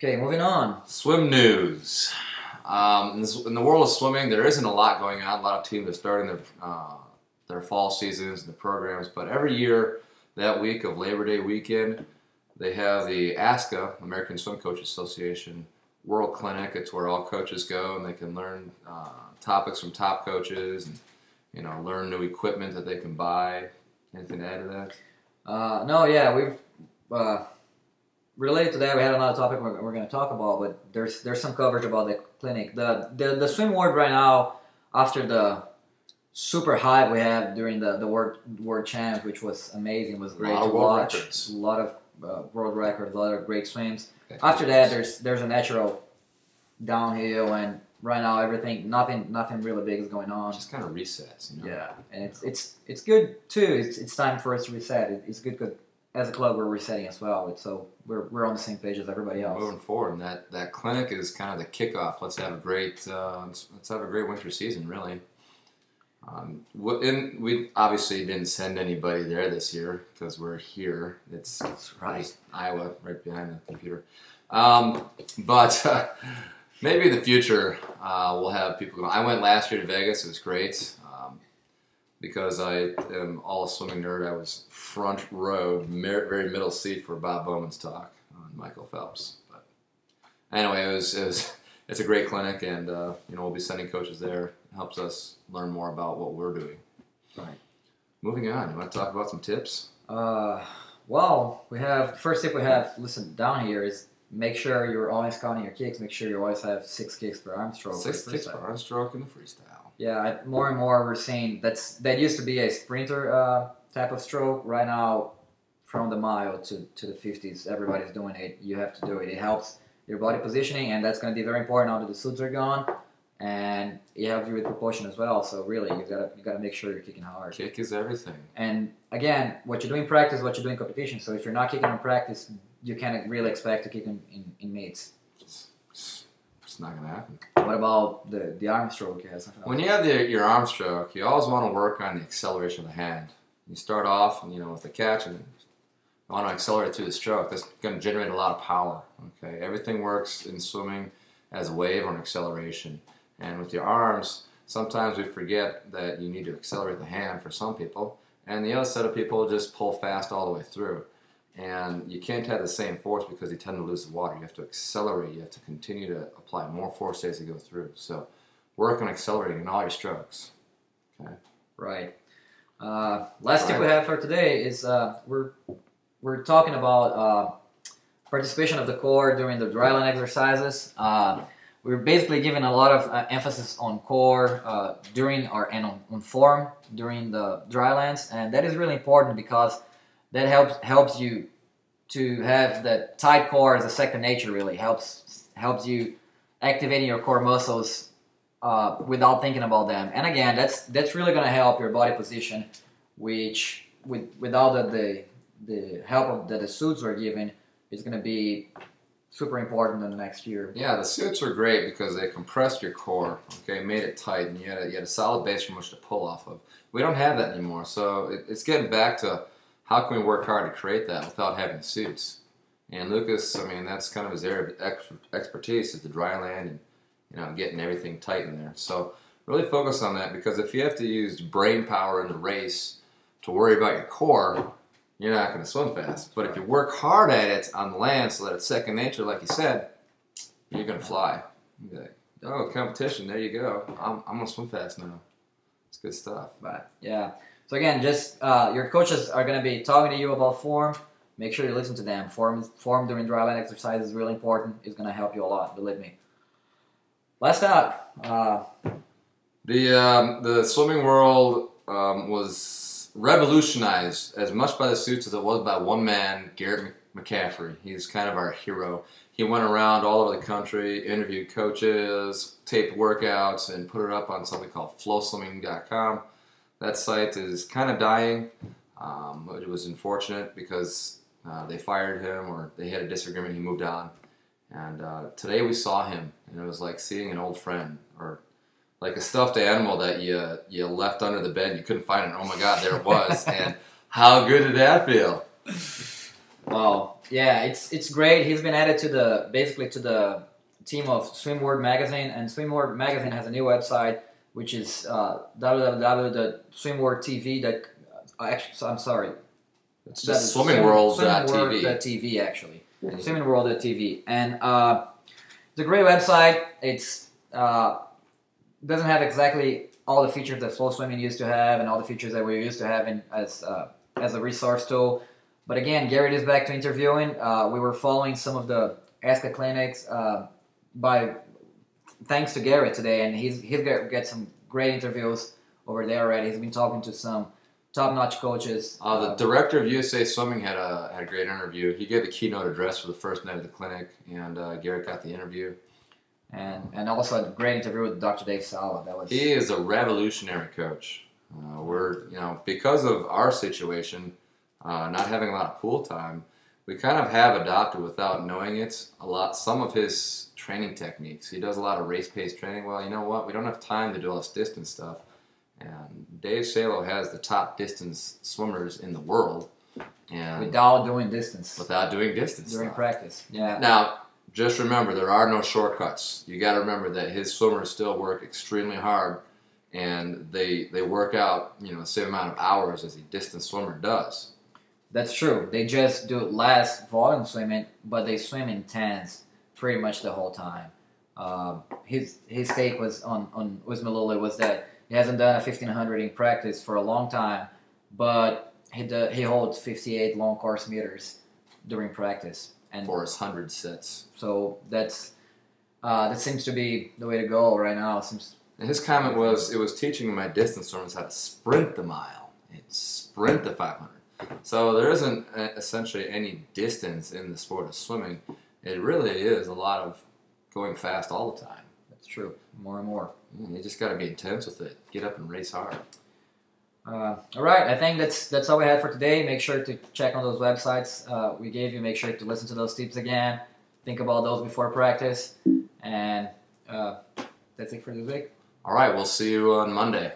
Okay, moving on. Swim news. In the world of swimming, there isn't a lot going on. A lot of teams are starting their fall seasons and the programs, but every year, that week of Labor Day weekend, they have the ACAC, American Swim Coaches Association, World Clinic. It's where all coaches go and they can learn topics from top coaches and learn new equipment that they can buy. Anything to add to that? No, yeah, we've related to that. We had another topic we're going to talk about, but there's some coverage about the clinic. The swim world right now, after the super hype we had during the world champs, which was amazing, was great to watch. A lot of world records, a lot of great swims. After that, there's a natural downhill, and right now nothing really big is going on. Just kind of resets, Yeah, and it's good too. It's time for us to reset. It's good because as a club we're resetting as well. So we're on the same page as everybody else. Moving forward, and that clinic is kind of the kickoff. Let's have a great winter season, really. We obviously didn't send anybody there this year because we're here. That's right. Iowa, right behind the computer. But maybe in the future we'll have people go. I went last year to Vegas. It was great because I am all a swimming nerd. I was front row, very middle seat for Bob Bowman's talk on Michael Phelps. But anyway, it's a great clinic, and we'll be sending coaches there. It helps us learn more about what we're doing. Right. Moving on, you want to talk about some tips? Well, the first tip we have listed down here is make sure you're always counting your kicks. Make sure you always have 6 kicks per arm stroke. 6 kicks per arm stroke in the freestyle. Yeah, more and more we're seeing that used to be a sprinter type of stroke. Right now, from the mile to the 50s, everybody's doing it. You have to do it. It helps your body positioning, and that's going to be very important now that the suits are gone. And it helps you with propulsion as well. So really, you gotta make sure you're kicking hard. Kick is everything. And again, what you do in practice, what you do in competition. So if you're not kicking in practice, you can't really expect to kick in meets. It's not gonna happen. What about the arm stroke? When you have your arm stroke, you always want to work on the acceleration of the hand. You start off, with the catch, and you want to accelerate through the stroke. That's going to generate a lot of power. Okay, everything works in swimming as a wave or an acceleration. And with your arms, sometimes we forget that you need to accelerate the hand for some people, and the other set of people just pull fast all the way through. And you can't have the same force because you tend to lose the water. You have to accelerate. You have to continue to apply more force as you go through. So work on accelerating in all your strokes. Okay. Right. Last tip we have for today is we're talking about participation of the core during the dryland exercises. We're basically giving a lot of emphasis on core on form during the drylands, and that is really important because that helps you to have that tight core as a second nature. Really helps you activating your core muscles without thinking about them. And again, that's really going to help your body position, which without the help that the suits are giving is going to be super important in the next year. Yeah, the suits were great because they compressed your core, okay, made it tight, and you had a solid base from which to pull off of. We don't have that anymore, so it's getting back to how can we work hard to create that without having suits. And Lucas, that's kind of his area of expertise is the dry land and getting everything tight in there. So really focus on that, because if you have to use brain power in the race to worry about your core, you're not going to swim fast. But if you work hard at it on the land so that it's second nature, like you said, you're going to fly. You'll be like, oh, competition, there you go. I'm going to swim fast now. It's good stuff. Right. Yeah. So again, just your coaches are going to be talking to you about form. Make sure you listen to them. Form during dryland exercise is really important. It's going to help you a lot, believe me. Last up. The swimming world was revolutionized as much by the suits as it was by one man, Garrett McCaffrey. He's kind of our hero. He went around all over the country, interviewed coaches, taped workouts, and put it up on something called flowswimming.com. That site is kind of dying. It was unfortunate because they fired him, or they had a disagreement. He moved on. And today we saw him, and it was like seeing an old friend, or like a stuffed animal that you left under the bed. You couldn't find it. Oh my God, there it was. And how good did that feel? Wow. Yeah, it's great. He's been added to the team of Swim World Magazine, and Swim World Magazine has a new website, which is www.swimworldtv. Actually, so I'm sorry. It's just swimmingworld.tv. Swimmingworld.tv, actually. Swimmingworld.tv. And it's a great website. It's doesn't have exactly all the features that flow swimming used to have and all the features that we're used to having as a resource tool. But again, Garrett is back to interviewing. We were following some of the ACAC clinics thanks to Garrett today, and he's got some great interviews over there already. He's been talking to some top-notch coaches. The director of USA Swimming had a great interview. He gave the keynote address for the first night of the clinic, and Garrett got the interview. And also a great interview with Dr. Dave Sala. He is a revolutionary coach. Because of our situation, not having a lot of pool time, we kind of have adopted, without knowing it, some of his training techniques. He does a lot of race-paced training. Well, you know what? We don't have time to do all this distance stuff. And Dave Salo has the top distance swimmers in the world. And without doing distance during practice. Yeah. Now, just remember, there are no shortcuts. You got to remember that his swimmers still work extremely hard, and they work out the same amount of hours as a distance swimmer does. That's true. They just do less volume swimming, but they swim intense pretty much the whole time. His take was on Uzmaluli was that he hasn't done a 1500 in practice for a long time, but he holds 58 long course meters during practice. And for his 100 sets. So that seems to be the way to go right now. And his comment was, it was teaching my distance swimmers how to sprint the mile and sprint the 500. So there isn't essentially any distance in the sport of swimming. It really is a lot of going fast all the time. That's true. More and more. You just got to be intense with it. Get up and race hard. All right, I think that's all we had for today. Make sure to check on those websites we gave you. Make sure to listen to those tips again. Think about those before practice. And that's it for this week. All right, we'll see you on Monday.